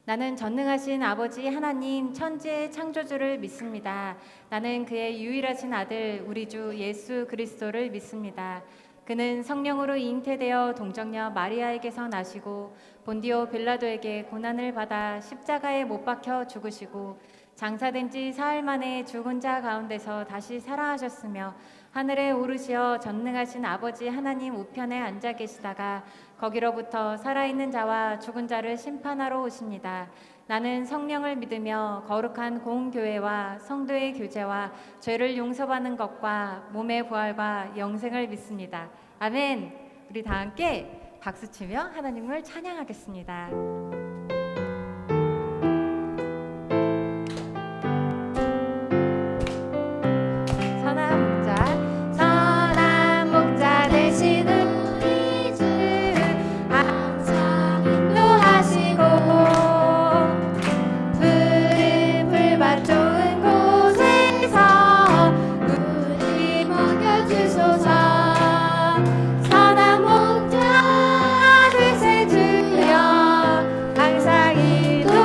나는 전능하신 아버지 하나님 천지의 창조주를 믿습니다. 나는 그의 유일하신 아들 우리 주 예수 그리스도를 믿습니다. 그는 성령으로 잉태되어 동정녀 마리아에게서 나시고 본디오 빌라도에게 고난을 받아 십자가에 못 박혀 죽으시고 장사된 지 사흘 만에 죽은 자 가운데서 다시 살아나셨으며 하늘에 오르시어 전능하신 아버지 하나님 우편에 앉아 계시다가 거기로부터 살아있는 자와 죽은 자를 심판하러 오십니다. 나는 성령을 믿으며 거룩한 공교회와 성도의 교제와 죄를 용서받는 것과 몸의 부활과 영생을 믿습니다. 아멘. 우리 다 함께 박수치며 하나님을 찬양하겠습니다. 선한 목자 되신 우리 주 항상 인도하시고 푸른 풀밭 좋은 곳에서 우리 먹여주소서. 선한 목자 되세 주여 항상 인도하소서.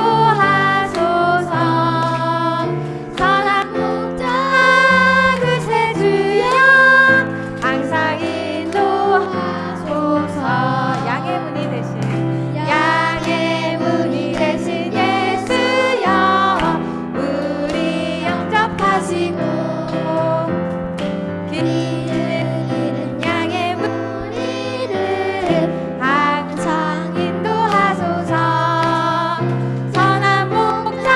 선한 목자 되세 주여 항상 인도하소서. 양의 문이 되신 예수여 우리 영접하시고 길 잃은 양의 문이를 항상 인도하소서. 선한 목자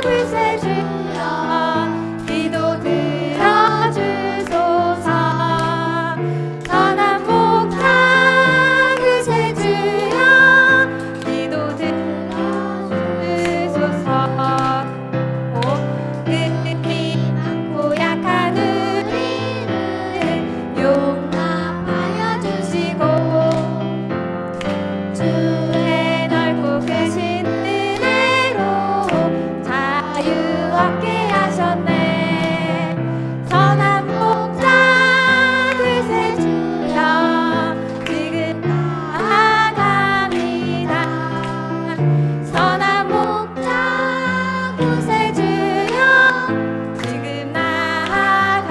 되세 주여 기도 들어주소서. 선한 목자 되세 주여 기도 들어주소서. 흠이 많고 약한 우리를 용납하여 주시고 주의 넓고 크신 은혜로 자유 얻게 하셨네. 선한 목자 되세 주여 지금 나아갑니다. 선한 목자 되세 주여 지금 나아갑니다.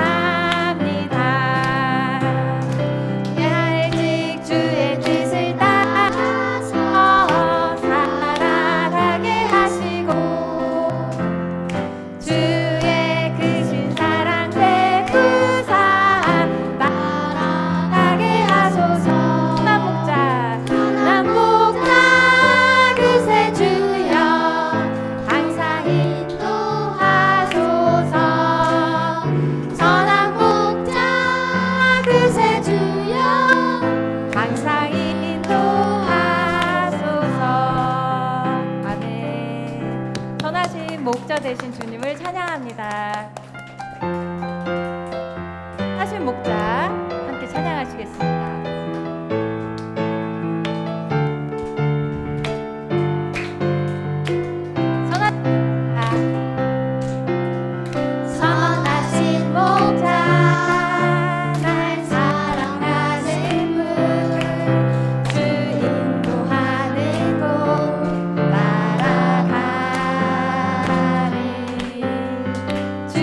일찍 주의 뜻을 따라서 살아가게 하시고 주의 크신 사랑 베푸사 따라가게 하소서. 선한 목자 되세 주여 항상 인도하소서. 선한 목자 되세 주여 항상 인도하소서. 아멘. 선하신 목자 되신 주님을 찬양합니다. 선하신 목자 함께 찬양하시겠습니다. 선하신 목자 날 사랑하는 분 주 인도하는 곳 따라가리. 주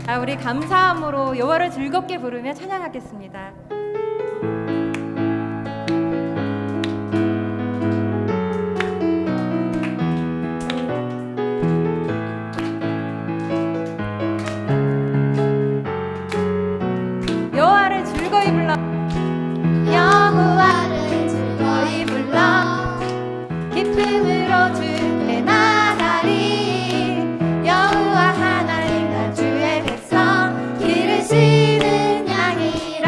자, 우리 감사함으로 여호와를 즐겁게 부르며 찬양하겠습니다. 여호와를 즐거이 불러 여호와를 즐거이 불러 기쁨으로 주께 나가리. 여호와 하나님과 주의 백성 기르시는 양이라.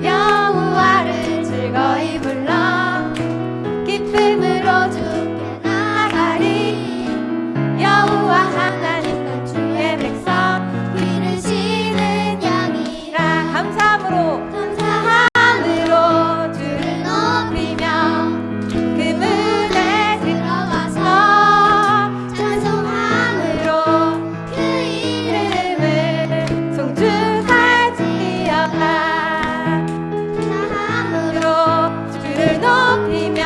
여호와를 즐거이 불러 기쁨으로 주께 나가리. 여호와 하나님과 주의 백성 기르시는 양이라. 감사함으로 감사함으로 주를 높이며 그 문에 들어가서 찬송함으로 그 이름을 송축할지어다. 감사함으로 주를 높이며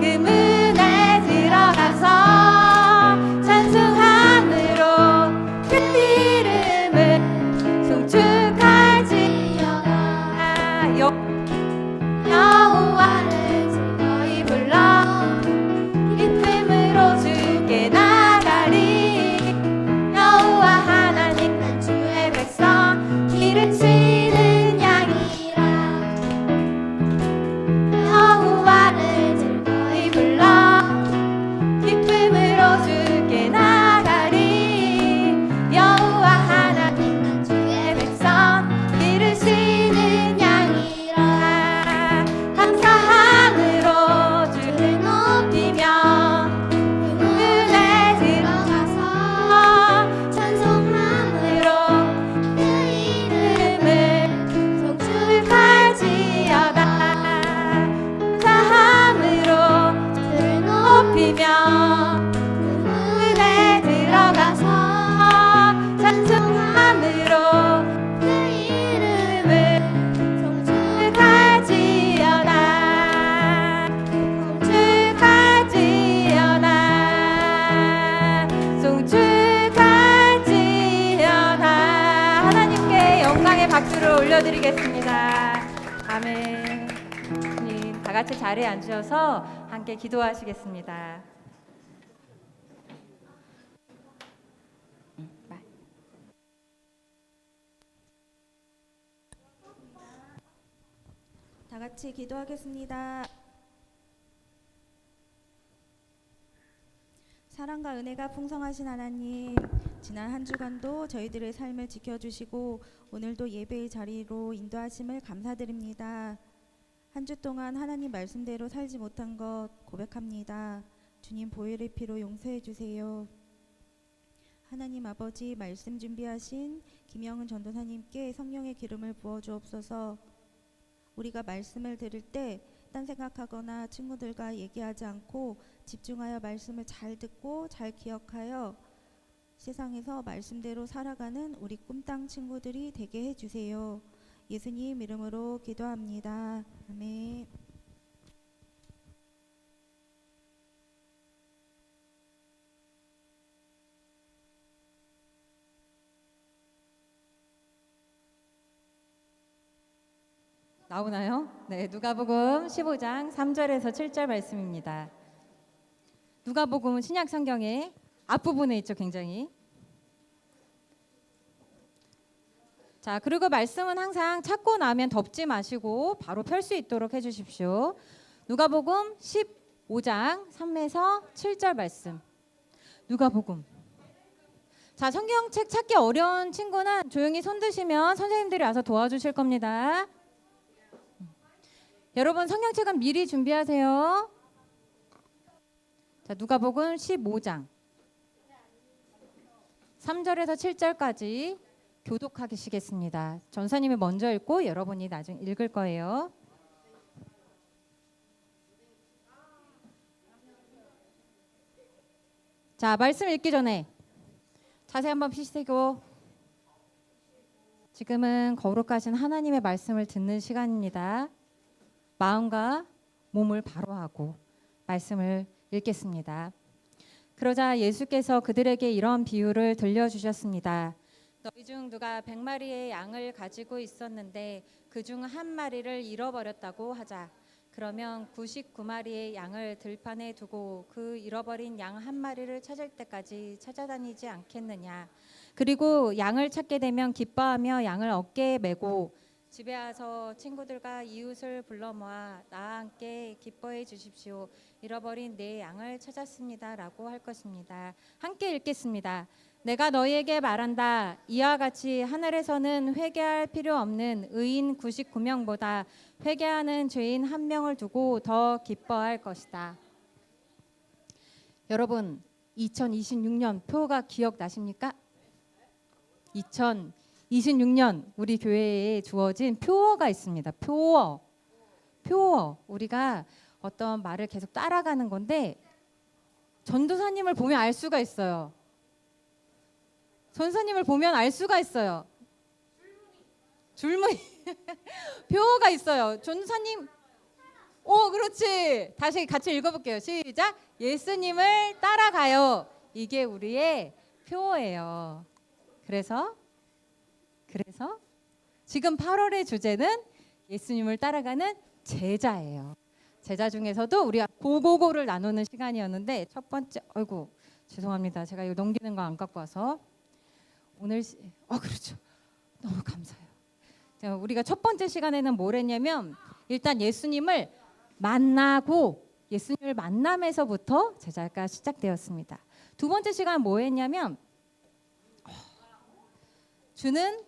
그 문에 들어가서 찬송함으로 그 이름을 송축할지어다. 여호와를 즐거이 불러 기쁨으로 주께 나가리. 여호와 하나님 난 주의 백성 기르시는 양이라. 여호와를 즐거이 불러 기쁨으로 주께 나가리. 여호와 하나님 난 주의 백성 기르시는 양이라. 감사함으로 주를 주를 높이며 높이며 그 문에 들어가서 찬송함으로 그 이름을 송축할지어다. 감사함으로 주를 높이며 그 문에 들어가서 찬송함으로 그 이름을 송축할지어다. 송축할지어다. 하나님께 영광의 박수를 올려드리겠습니다. 아멘. 주님, 다 같이 자리에 앉으셔서 함께 기도하시겠습니다. 다 같이 기도하겠습니다. 사랑과 은혜가 풍성하신 하나님, 지난 한 주간도 저희들의 삶을 지켜주시고 오늘도 예배의 자리로 인도하심을 감사드립니다. 한 주 동안 하나님 말씀대로 살지 못한 것 고백합니다. 주님 보혈의 피로 용서해 주세요. 하나님 아버지, 말씀 준비하신 김영은 전도사님께 성령의 기름을 부어 주옵소서. 우리가 말씀을 들을 때 딴 생각하거나 친구들과 얘기하지 않고 집중하여 말씀을 잘 듣고 잘 기억하여 세상에서 말씀대로 살아가는 우리 꿈땅 친구들이 되게 해주세요. 예수님 이름으로 기도합니다. 아멘. 나오나요? 네, 누가복음 15장 3절에서 7절 말씀입니다. 누가복음은 신약 성경의 앞부분에 있죠, 굉장히. 자, 그리고 말씀은 항상 찾고 나면 덮지 마시고 바로 펼 수 있도록 해 주십시오. 누가복음 15장 3에서 7절 말씀. 누가복음. 자, 성경책 찾기 어려운 친구는 조용히 손 드시면 선생님들이 와서 도와주실 겁니다. 여러분 성경책은 미리 준비하세요. 자, 누가복음 15장 3절에서 7절까지 교독하시겠습니다. 전사님이 먼저 읽고 여러분이 나중에 읽을 거예요. 자, 말씀 읽기 전에 자세 한번 피시고, 지금은 거룩하신 하나님의 말씀을 듣는 시간입니다. 마음과 몸을 바로하고 말씀을 읽겠습니다. 그러자 예수께서 그들에게 이런 비유를 들려주셨습니다. 너희 중 누가 100마리의 양을 가지고 있었는데 그 중 한 마리를 잃어버렸다고 하자. 그러면 99마리의 양을 들판에 두고 그 잃어버린 양 한 마리를 찾을 때까지 찾아다니지 않겠느냐. 그리고 양을 찾게 되면 기뻐하며 양을 어깨에 메고 집에 와서 친구들과 이웃을 불러 모아 나와 함께 기뻐해 주십시오. 잃어버린 내 양을 찾았습니다라고 할 것입니다. 함께 읽겠습니다. 내가 너희에게 말한다. 이와 같이 하늘에서는 회개할 필요 없는 의인 99명보다 회개하는 죄인 한 명을 두고 더 기뻐할 것이다. 여러분, 2026년 표가 기억나십니까? 2026년 우리 교회에 주어진 표어가 있습니다. 표어. 우리가 어떤 말을 계속 따라가는 건데 전도사님을 보면 알 수가 있어요. 전사님을 보면 알 수가 있어요. 줄무늬. 표어가 있어요. 전사님. 그렇지. 다시 같이 읽어볼게요. 시작. 예수님을 따라가요. 이게 우리의 표어예요. 그래서 지금 8월의 주제는 예수님을 따라가는 제자예요. 제자 중에서도 우리가 고고고를 나누는 시간이었는데 첫 번째, 아이고 죄송합니다. 제가 이거 넘기는 거 안 갖고 와서 오늘 그렇죠. 너무 감사해요. 자, 우리가 첫 번째 시간에는 뭘 했냐면 일단 예수님을 만남에서부터 제자가 시작되었습니다. 두 번째 시간은 뭐 했냐면 주는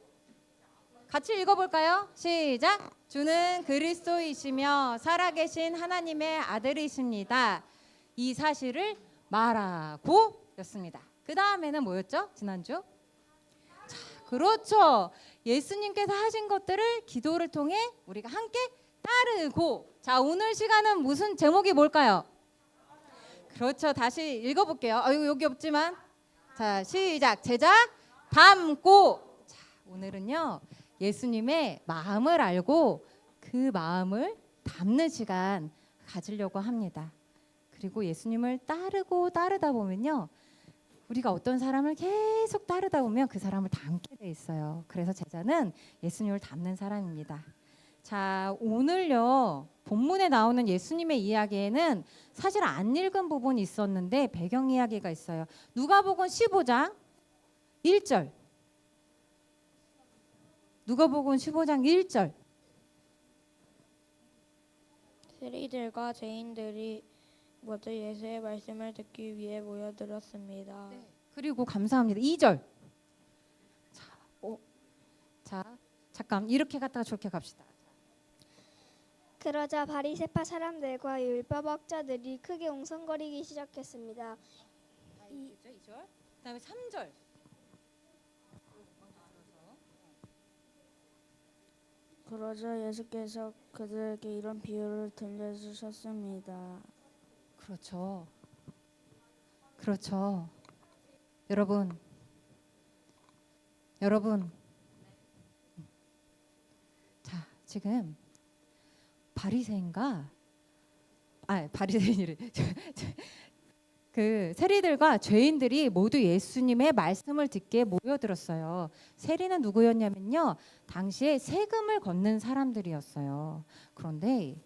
같이 읽어볼까요? 시작. 주는 그리스도이시며 살아계신 하나님의 아들이십니다. 이 사실을 말하고 였습니다. 그 다음에는 뭐였죠? 지난주? 자, 그렇죠. 예수님께서 하신 것들을 기도를 통해 우리가 함께 따르고. 자, 오늘 시간은 무슨 제목이 뭘까요? 그렇죠. 다시 읽어볼게요. 여기 없지만. 자, 시작. 제자 담고. 자, 오늘은요. 예수님의 마음을 알고 그 마음을 담는 시간 가지려고 합니다. 그리고 예수님을 따르다 보면요. 우리가 어떤 사람을 계속 따르다 보면 그 사람을 닮게 돼 있어요. 그래서 제자는 예수님을 닮는 사람입니다. 자, 오늘요. 본문에 나오는 예수님의 이야기에는 사실 안 읽은 부분이 있었는데 배경 이야기가 있어요. 누가복음 15장 1절. 누가복음 15장 1절. 세리들과 죄인들이 모두 예수의 말씀을 듣기 위해 모여들었습니다. 네. 그리고 감사합니다. 2절. 자, 잠깐 이렇게 갔다가 저렇게 갑시다. 그러자 바리새파 사람들과 율법학자들이 크게 웅성거리기 시작했습니다. 2절. 그다음에 3절. 그러자 예수께서 그들에게 이런 비유를 들려주셨습니다. 그렇죠. 여러분. 자, 지금 바리새인이래. 그 세리들과 죄인들이 모두 예수님의 말씀을 듣게 모여들었어요. 세리는 누구였냐면요. 당시에 세금을 걷는 사람들이었어요. 그런데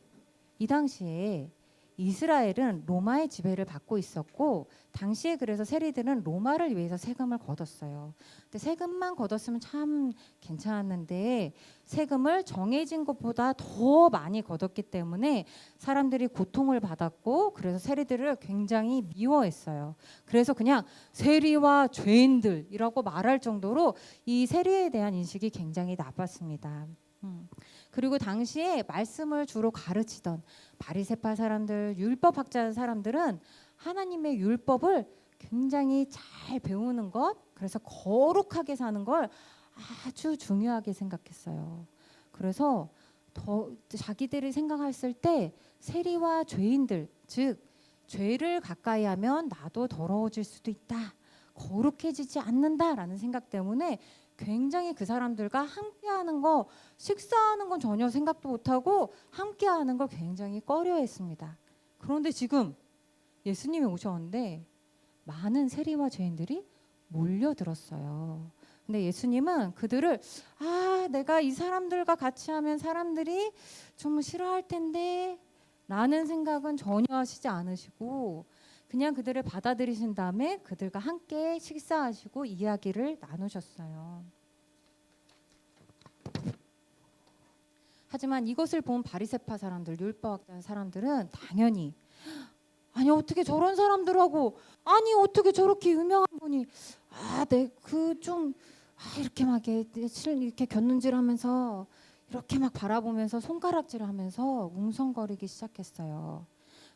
이 당시에 이스라엘은 로마의 지배를 받고 있었고 당시에 그래서 세리들은 로마를 위해서 세금을 걷었어요. 근데 세금만 걷었으면 참 괜찮았는데 세금을 정해진 것보다 더 많이 걷었기 때문에 사람들이 고통을 받았고 그래서 세리들을 굉장히 미워했어요. 그래서 그냥 세리와 죄인들이라고 말할 정도로 이 세리에 대한 인식이 굉장히 나빴습니다. 그리고 당시에 말씀을 주로 가르치던 바리새파 사람들, 율법학자 사람들은 하나님의 율법을 굉장히 잘 배우는 것, 그래서 거룩하게 사는 걸 아주 중요하게 생각했어요. 그래서 더 자기들이 생각했을 때 세리와 죄인들, 즉 죄를 가까이 하면 나도 더러워질 수도 있다, 거룩해지지 않는다라는 생각 때문에 굉장히 그 사람들과 함께하는 거, 식사하는 건 전혀 생각도 못하고 함께하는 걸 굉장히 꺼려했습니다. 그런데 지금 예수님이 오셨는데 많은 세리와 죄인들이 몰려들었어요. 근데 예수님은 그들을 내가 이 사람들과 같이 하면 사람들이 좀 싫어할 텐데 라는 생각은 전혀 하시지 않으시고 그냥 그들을 받아들이신 다음에 그들과 함께 식사하시고 이야기를 나누셨어요. 하지만 이것을 본 바리새파 사람들, 율법학자 사람들은 당연히 아니 어떻게 저런 사람들하고 아니 어떻게 저렇게 유명한 분이 이렇게 막 이렇게 곁눈질하면서 이렇게 막 바라보면서 손가락질하면서 웅성거리기 시작했어요.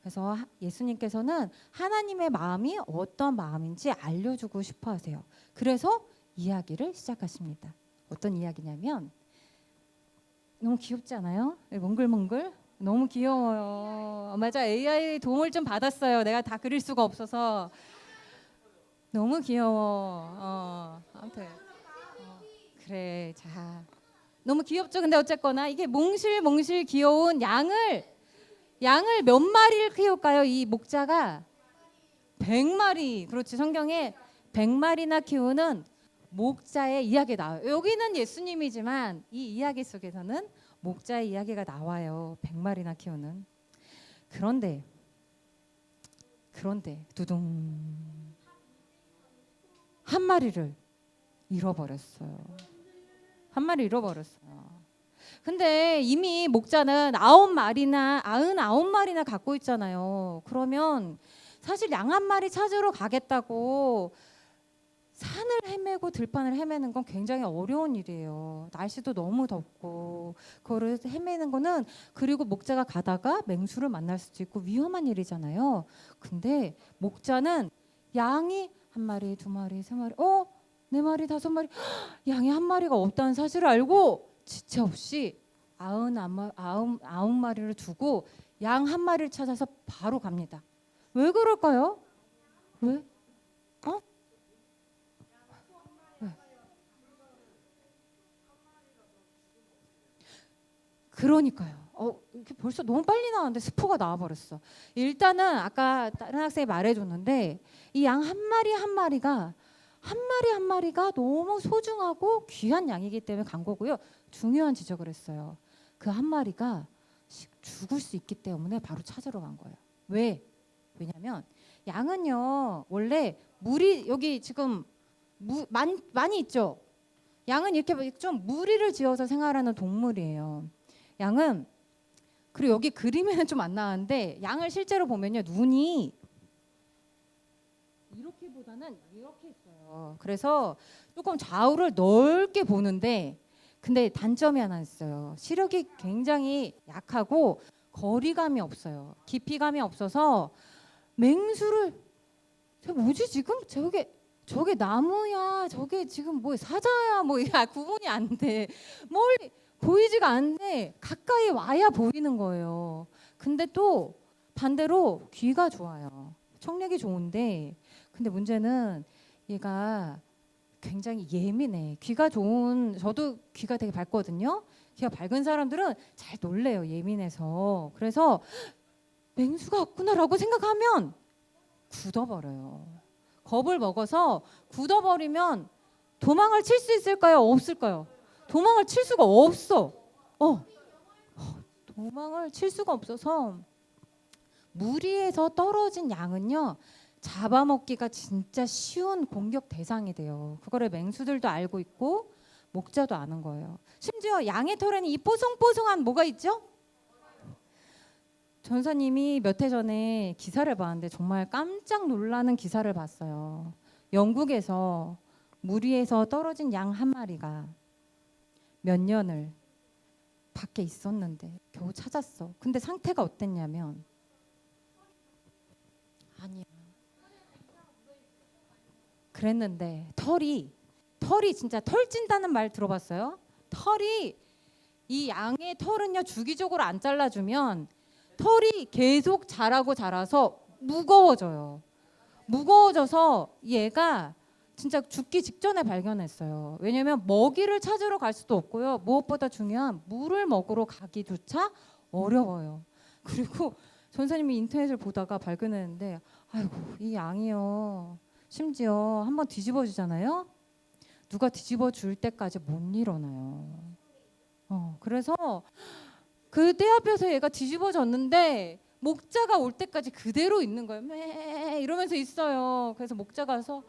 그래서 예수님께서는 하나님의 마음이 어떤 마음인지 알려주고 싶어하세요. 그래서 이야기를 시작하십니다. 어떤 이야기냐면 너무 귀엽지 않아요? 몽글몽글 너무 귀여워요. 맞아, AI 도움을 좀 받았어요. 내가 다 그릴 수가 없어서 너무 귀여워. 아무튼 그래. 자, 너무 귀엽죠. 근데 어쨌거나 이게 몽실몽실 귀여운 양을 몇 마리를 키울까요? 이 목자가 100마리. 그렇지. 성경에 100마리나 키우는 목자의 이야기가 나와요. 여기는 예수님이지만 이 이야기 속에서는 목자의 이야기가 나와요. 100마리나 키우는. 그런데 두둥 한 마리를 잃어버렸어요. 한 마리 잃어버렸어요. 근데 이미 목자는 99마리나 갖고 있잖아요. 그러면 사실 양 한 마리 찾으러 가겠다고 산을 헤매고 들판을 헤매는 건 굉장히 어려운 일이에요. 날씨도 너무 덥고 그거를 헤매는 거는 그리고 목자가 가다가 맹수를 만날 수도 있고 위험한 일이잖아요. 근데 목자는 양이 한 마리, 두 마리, 세 마리, 네 마리, 다섯 마리, 양이 한 마리가 없다는 사실을 알고 지체 없이 99마리를 두고 양 한 마리를 찾아서 바로 갑니다. 왜 그럴까요? 왜? 그러니까요. 이렇게 벌써 너무 빨리 나왔는데 스포가 나와버렸어. 일단은 아까 다른 학생이 말해줬는데 이 양 한 마리 한 마리가 너무 소중하고 귀한 양이기 때문에 간 거고요. 중요한 지적을 했어요. 그 한 마리가 죽을 수 있기 때문에 바로 찾으러 간 거예요. 왜냐면 양은요 원래 물이 여기 지금 많이 있죠. 양은 이렇게 좀 무리를 지어서 생활하는 동물이에요. 양은 그리고 여기 그림에는 좀 안 나왔는데 양을 실제로 보면요 눈이 이렇게보다는 이렇게 있어요. 그래서 조금 좌우를 넓게 보는데 근데 단점이 하나 있어요. 시력이 굉장히 약하고 거리감이 없어요. 깊이감이 없어서 맹수를 뭐지 지금 저게 나무야 저게 지금 뭐 사자야 구분이 안 돼. 멀리 보이지가 않는데 가까이 와야 보이는 거예요. 근데 또 반대로 귀가 좋아요. 청력이 좋은데 근데 문제는 얘가 굉장히 예민해. 저도 귀가 되게 밝거든요. 귀가 밝은 사람들은 잘 놀래요. 예민해서. 그래서 맹수가 왔구나라고 생각하면 굳어버려요. 겁을 먹어서 굳어버리면 도망을 칠 수 있을까요? 없을까요? 도망을 칠 수가 없어. 도망을 칠 수가 없어서 무리에서 떨어진 양은요 잡아먹기가 진짜 쉬운 공격 대상이 돼요. 그거를 맹수들도 알고 있고 목자도 아는 거예요. 심지어 양의 털에는 이 뽀송뽀송한 뭐가 있죠? 전사님이 몇 해 전에 기사를 봤는데 정말 깜짝 놀라는 기사를 봤어요. 영국에서 무리에서 떨어진 양 한 마리가 몇 년을 밖에 있었는데 겨우 찾았어. 근데 상태가 어땠냐면 아니야. 그랬는데 털이 진짜 털 찐다는 말 들어봤어요? 털이 이 양의 털은요 주기적으로 안 잘라주면 털이 계속 자라서 무거워져요. 무거워져서 얘가 진짜 죽기 직전에 발견했어요. 왜냐하면 먹이를 찾으러 갈 수도 없고요. 무엇보다 중요한 물을 먹으러 가기조차 어려워요. 그리고 전사님이 인터넷을 보다가 발견했는데 아이고 이 양이요. 심지어 한번 뒤집어 주잖아요. 누가 뒤집어 줄 때까지 못 일어나요. 그래서 그 때 앞에서 얘가 뒤집어졌는데 목자가 올 때까지 그대로 있는 거예요. 매 이러면서 있어요. 그래서 목자가 와서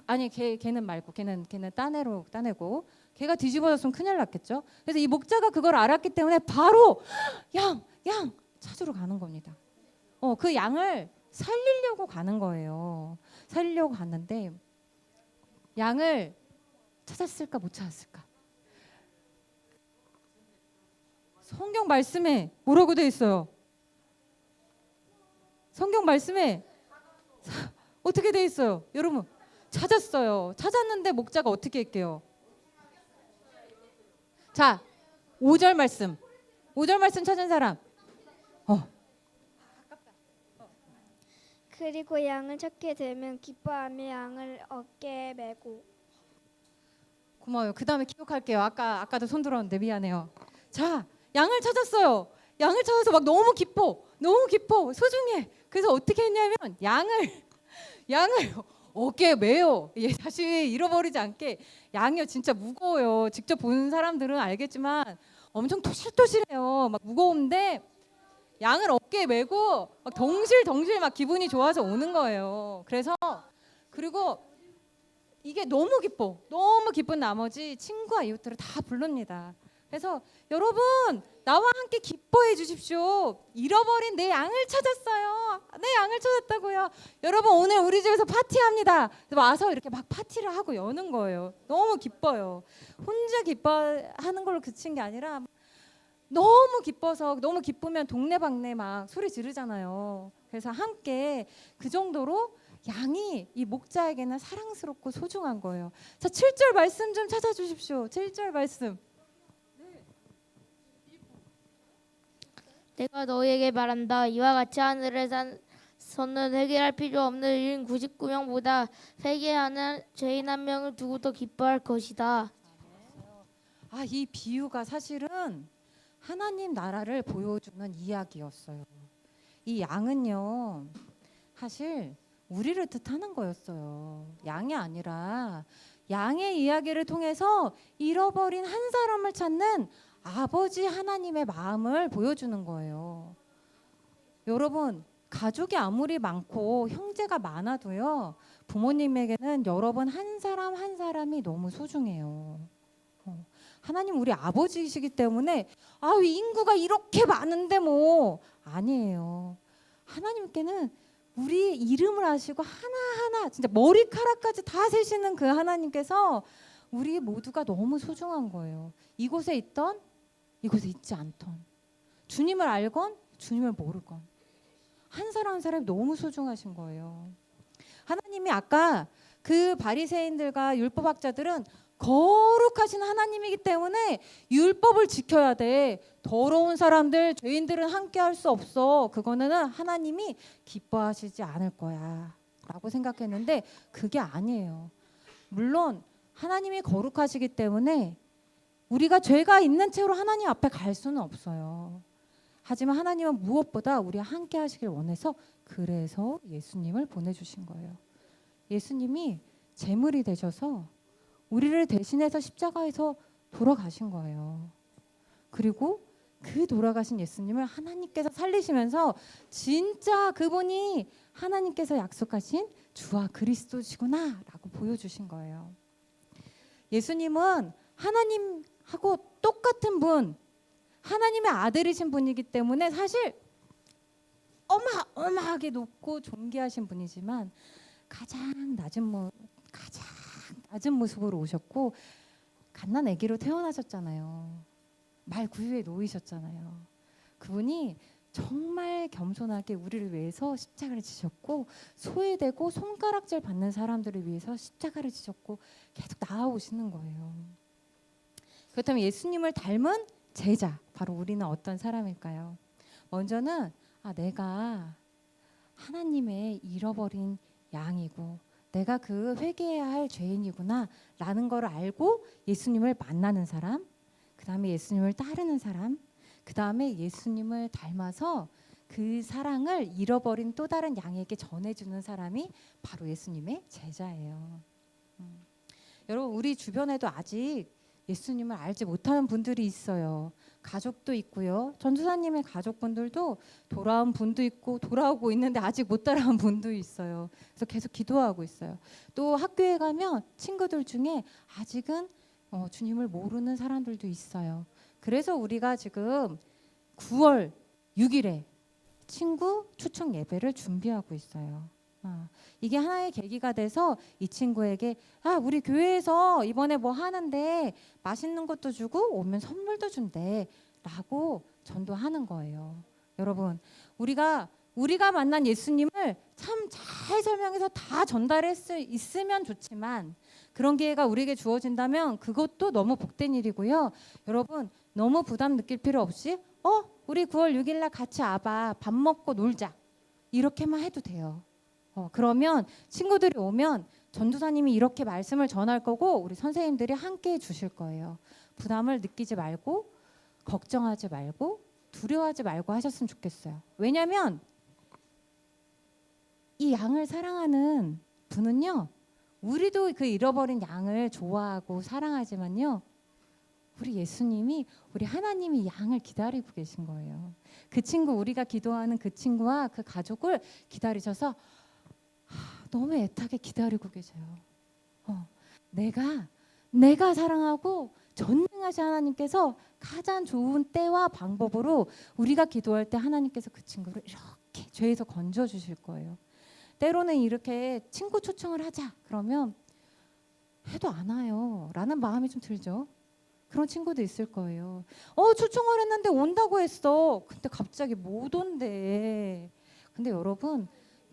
아니 걔는 말고 걔는 따내고 걔가 뒤집어졌으면 큰일 났겠죠. 그래서 이 목자가 그걸 알았기 때문에 바로 양 찾으러 가는 겁니다. 그 양을 살리려고 가는 거예요. 살리려고 갔는데 양을 찾았을까 못 찾았을까? 성경 말씀에 뭐라고 돼 있어요? 성경 말씀에 어떻게 돼 있어요? 여러분 찾았어요. 찾았는데 목자가 어떻게 할게요? 자, 5절 말씀. 5절 말씀 찾은 사람. 그리고 양을 찾게 되면 기뻐하며 양을 어깨에 메고. 고마워요. 그 다음에 기억할게요. 아까도 손 들었는데 미안해요. 자, 양을 찾았어요. 양을 찾아서 막 너무 기뻐, 소중해. 그래서 어떻게 했냐면 양을 어깨에 메요. 얘 다시 잃어버리지 않게. 양이요 진짜 무거워요. 직접 본 사람들은 알겠지만 엄청 토실토실해요. 막 무거운데 양을 어깨에 메고 막 덩실덩실 막 기분이 좋아서 오는 거예요. 그리고 이게 너무 기쁜 나머지 친구와 이웃들을 다 부릅니다. 그래서 여러분 나와 함께 기뻐해 주십시오. 잃어버린 내 양을 찾았어요. 내 양을 찾았다고요. 여러분 오늘 우리 집에서 파티합니다. 와서 이렇게 막 파티를 하고 여는 거예요. 너무 기뻐요. 혼자 기뻐하는 걸로 그친 게 아니라 너무 기쁘면 동네방네 막 소리 지르잖아요. 그래서 함께 그 정도로 양이 이 목자에게는 사랑스럽고 소중한 거예요. 자, 7절 말씀 좀 찾아주십시오. 7절 말씀. 내가 너희에게 말한다. 이와 같이 하늘에서는 회개할 필요 없는 99명보다 회개하는 죄인 한 명을 두고 더 기뻐할 것이다. 이 비유가 사실은 하나님 나라를 보여주는 이야기였어요. 이 양은요, 사실 우리를 뜻하는 거였어요. 양이 아니라 양의 이야기를 통해서 잃어버린 한 사람을 찾는 아버지 하나님의 마음을 보여주는 거예요. 여러분, 가족이 아무리 많고 형제가 많아도요, 부모님에게는 여러분 한 사람 한 사람이 너무 소중해요. 하나님 우리 아버지이시기 때문에 인구가 이렇게 많은데 뭐 아니에요. 하나님께는 우리 이름을 아시고 하나하나 진짜 머리카락까지 다 세시는 그 하나님께서 우리 모두가 너무 소중한 거예요. 이곳에 있던 이곳에 있지 않던 주님을 알건 주님을 모르건 한 사람 한 사람이 너무 소중하신 거예요. 하나님이 아까 그 바리새인들과 율법학자들은 거룩하신 하나님이기 때문에 율법을 지켜야 돼. 더러운 사람들, 죄인들은 함께 할 수 없어. 그거는 하나님이 기뻐하시지 않을 거야 라고 생각했는데 그게 아니에요. 물론 하나님이 거룩하시기 때문에 우리가 죄가 있는 채로 하나님 앞에 갈 수는 없어요. 하지만 하나님은 무엇보다 우리와 함께 하시길 원해서 그래서 예수님을 보내주신 거예요. 예수님이 제물이 되셔서 우리를 대신해서 십자가에서 돌아가신 거예요. 그리고 그 돌아가신 예수님을 하나님께서 살리시면서 진짜 그분이 하나님께서 약속하신 주와 그리스도시구나 라고 보여주신 거예요. 예수님은 하나님하고 똑같은 분, 하나님의 아들이신 분이기 때문에 사실 어마어마하게 높고 존귀하신 분이지만 가장 낮은 모습으로 오셨고 갓난 아기로 태어나셨잖아요. 말 구유에 놓이셨잖아요. 그분이 정말 겸손하게 우리를 위해서 십자가를 지셨고 소외되고 손가락질 받는 사람들을 위해서 십자가를 지셨고 계속 나아오시는 거예요. 그렇다면 예수님을 닮은 제자, 바로 우리는 어떤 사람일까요? 먼저는 내가 하나님의 잃어버린 양이고 내가 그 회개해야 할 죄인이구나 라는 걸 알고 예수님을 만나는 사람, 그 다음에 예수님을 따르는 사람, 그 다음에 예수님을 닮아서 그 사랑을 잃어버린 또 다른 양에게 전해주는 사람이 바로 예수님의 제자예요. 여러분, 우리 주변에도 아직 예수님을 알지 못하는 분들이 있어요. 가족도 있고요. 전도사님의 가족분들도 돌아온 분도 있고 돌아오고 있는데 아직 못 따라온 분도 있어요. 그래서 계속 기도하고 있어요. 또 학교에 가면 친구들 중에 아직은 주님을 모르는 사람들도 있어요. 그래서 우리가 지금 9월 6일에 친구 초청 예배를 준비하고 있어요. 이게 하나의 계기가 돼서 이 친구에게 우리 교회에서 이번에 뭐 하는데 맛있는 것도 주고 오면 선물도 준대 라고 전도하는 거예요. 여러분, 우리가 만난 예수님을 참 잘 설명해서 다 전달할 수 있으면 좋지만 그런 기회가 우리에게 주어진다면 그것도 너무 복된 일이고요. 여러분, 너무 부담 느낄 필요 없이 우리 9월 6일 날 같이 와봐, 밥 먹고 놀자, 이렇게만 해도 돼요. 그러면 친구들이 오면 전도사님이 이렇게 말씀을 전할 거고 우리 선생님들이 함께 해주실 거예요. 부담을 느끼지 말고 걱정하지 말고 두려워하지 말고 하셨으면 좋겠어요. 왜냐하면 이 양을 사랑하는 분은요, 우리도 그 잃어버린 양을 좋아하고 사랑하지만요, 우리 예수님이, 우리 하나님이 양을 기다리고 계신 거예요. 그 친구, 우리가 기도하는 그 친구와 그 가족을 기다리셔서 너무 애타게 기다리고 계세요. 내가 사랑하고 전능하신 하나님께서 가장 좋은 때와 방법으로 우리가 기도할 때 하나님께서 그 친구를 이렇게 죄에서 건져 주실 거예요. 때로는 이렇게 친구 초청을 하자 그러면 해도 안 와요 라는 마음이 좀 들죠. 그런 친구도 있을 거예요. 초청을 했는데 온다고 했어. 근데 갑자기 못 온대. 근데 여러분,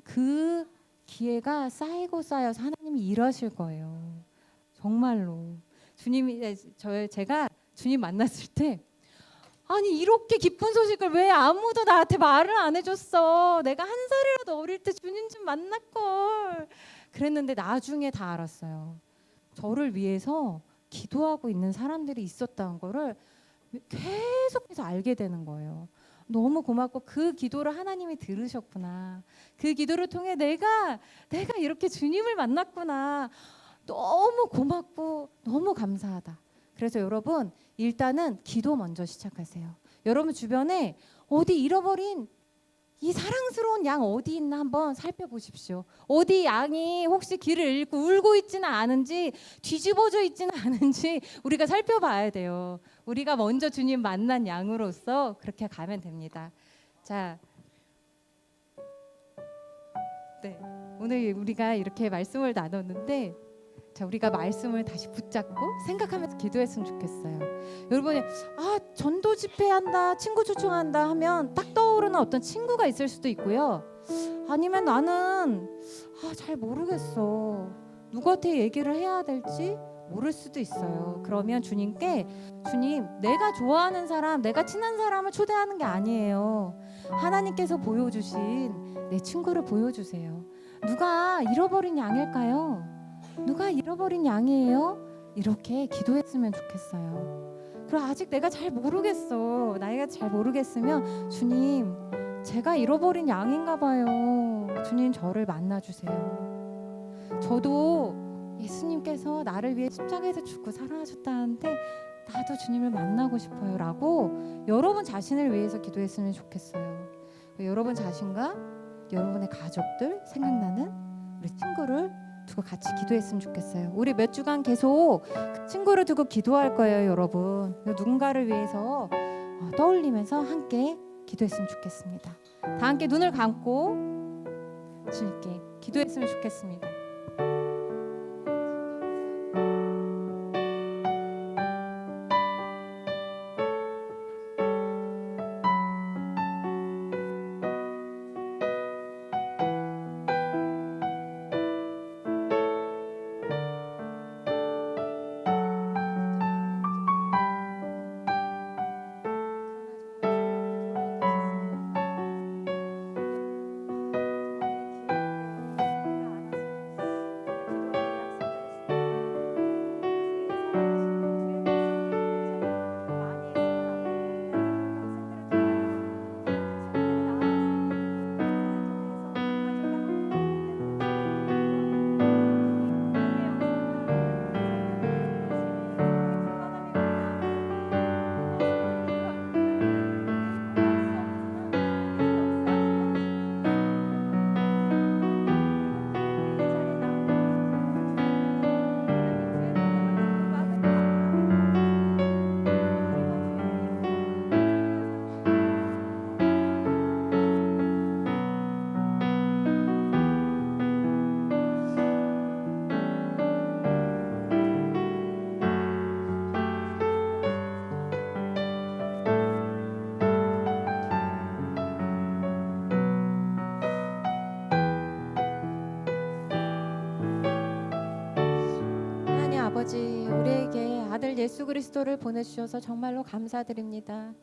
그 기회가 쌓이고 쌓여서 하나님이 일하실 거예요. 정말로. 제가 주님 만났을 때 아니 이렇게 기쁜 소식을 왜 아무도 나한테 말을 안 해줬어. 내가 한 살이라도 어릴 때 주님 좀 만날걸. 그랬는데 나중에 다 알았어요. 저를 위해서 기도하고 있는 사람들이 있었다는 거를 계속해서 알게 되는 거예요. 너무 고맙고 그 기도를 하나님이 들으셨구나. 그 기도를 통해 내가 이렇게 주님을 만났구나. 너무 고맙고 너무 감사하다. 그래서 여러분, 일단은 기도 먼저 시작하세요. 여러분 주변에 어디 잃어버린 이 사랑스러운 양 어디 있나 한번 살펴보십시오. 어디 양이 혹시 길을 잃고 울고 있지는 않은지 뒤집어져 있지는 않은지 우리가 살펴봐야 돼요. 우리가 먼저 주님 만난 양으로서 그렇게 가면 됩니다. 자, 네, 오늘 우리가 이렇게 말씀을 나눴는데 우리가 말씀을 다시 붙잡고 생각하면서 기도했으면 좋겠어요. 여러분이 전도 집회한다, 친구 초청한다 하면 딱 떠오르는 어떤 친구가 있을 수도 있고요. 아니면 나는 잘 모르겠어. 누구한테 얘기를 해야 될지 모를 수도 있어요. 그러면 주님께 주님, 내가 좋아하는 사람, 내가 친한 사람을 초대하는 게 아니에요. 하나님께서 보여주신 내 친구를 보여주세요. 누가 잃어버린 양일까요? 누가 잃어버린 양이에요? 이렇게 기도했으면 좋겠어요. 그리고 아직 내가 잘 모르겠어. 나이가 잘 모르겠으면 주님, 제가 잃어버린 양인가 봐요. 주님, 저를 만나주세요. 저도 예수님께서 나를 위해 십자가에서 죽고 살아나셨다는데 나도 주님을 만나고 싶어요 라고 여러분 자신을 위해서 기도했으면 좋겠어요. 여러분 자신과 여러분의 가족들, 생각나는 우리 친구를 두고 같이 기도했으면 좋겠어요. 우리 몇 주간 계속 그 친구를 두고 기도할 거예요, 여러분. 누군가를 위해서 떠올리면서 함께 기도했으면 좋겠습니다. 다 함께 눈을 감고 주님께 기도했으면 좋겠습니다. 아버지, 우리에게 아들 예수 그리스도를 보내주셔서 정말로 감사드립니다.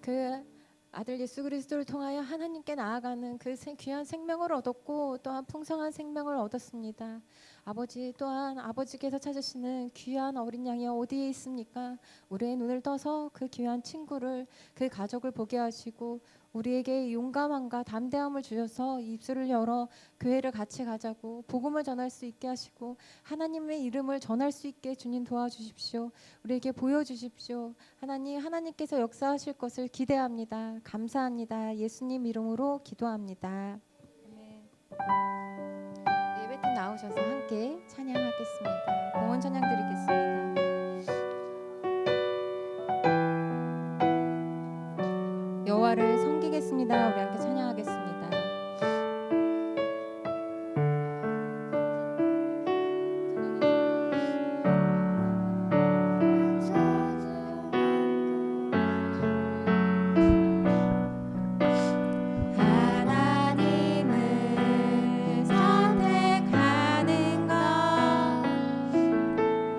그 아들 예수 그리스도를 통하여 하나님께 나아가는 그 귀한 생명을 얻었고 또한 풍성한 생명을 얻었습니다. 아버지, 또한 아버지께서 찾으시는 귀한 어린 양이 어디에 있습니까? 우리의 눈을 떠서 그 귀한 친구를, 그 가족을 보게 하시고 우리에게 용감함과 담대함을 주셔서 입술을 열어 교회를 같이 가자고 복음을 전할 수 있게 하시고 하나님의 이름을 전할 수 있게 주님 도와주십시오. 우리에게 보여주십시오. 하나님, 하나님께서 역사하실 것을 기대합니다. 감사합니다. 예수님 이름으로 기도합니다. 아멘. 예배팀 나오셔서 함께 찬양하겠습니다. 공원 찬양 드리겠습니다. 여호와를 섬기겠습니다. 우리 함께 찬양하겠습니다. 하나님을 선택하는 것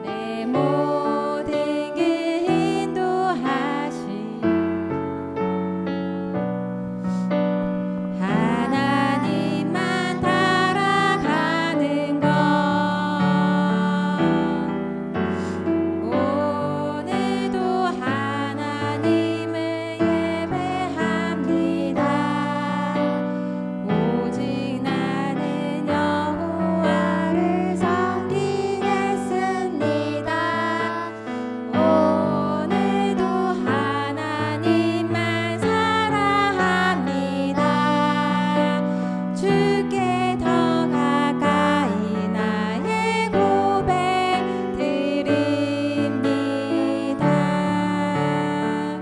내 모든 길 인도하시 하나님만 따라가는 것 오늘도 하나님을 예배합니다. 오직 나는 여호와를 섬기겠습니다. 오늘도 하나님만 사랑합니다. 주께 더 가까이 나의 고백 드립니다.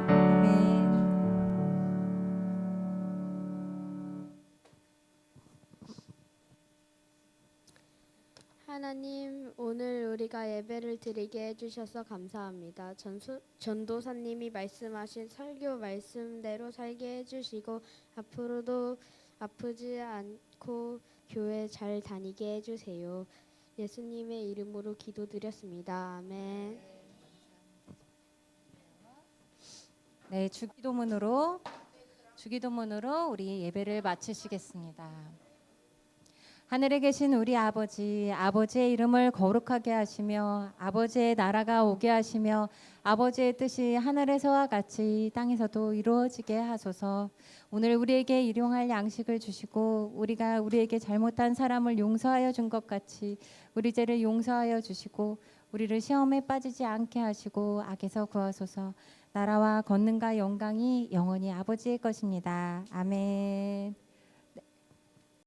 아멘. 하나님, 오늘 우리가 예배를 드리게 해주셔서 감사합니다. 전도사님이 말씀하신 설교 말씀대로 살게 해주시고 앞으로도 아프지 않고 교회 잘 다니게 해주세요. 예수님의 이름으로 기도드렸습니다. 아멘. 네, 주기도문으로 우리 예배를 마치시겠습니다. 하늘에 계신 우리 아버지, 아버지의 이름을 거룩하게 하시며 아버지의 나라가 오게 하시며 아버지의 뜻이 하늘에서와 같이 땅에서도 이루어지게 하소서. 오늘 우리에게 일용할 양식을 주시고 우리가 우리에게 잘못한 사람을 용서하여 준 것 같이 우리 죄를 용서하여 주시고 우리를 시험에 빠지지 않게 하시고 악에서 구하소서. 나라와 권능과 영광이 영원히 아버지의 것입니다. 아멘.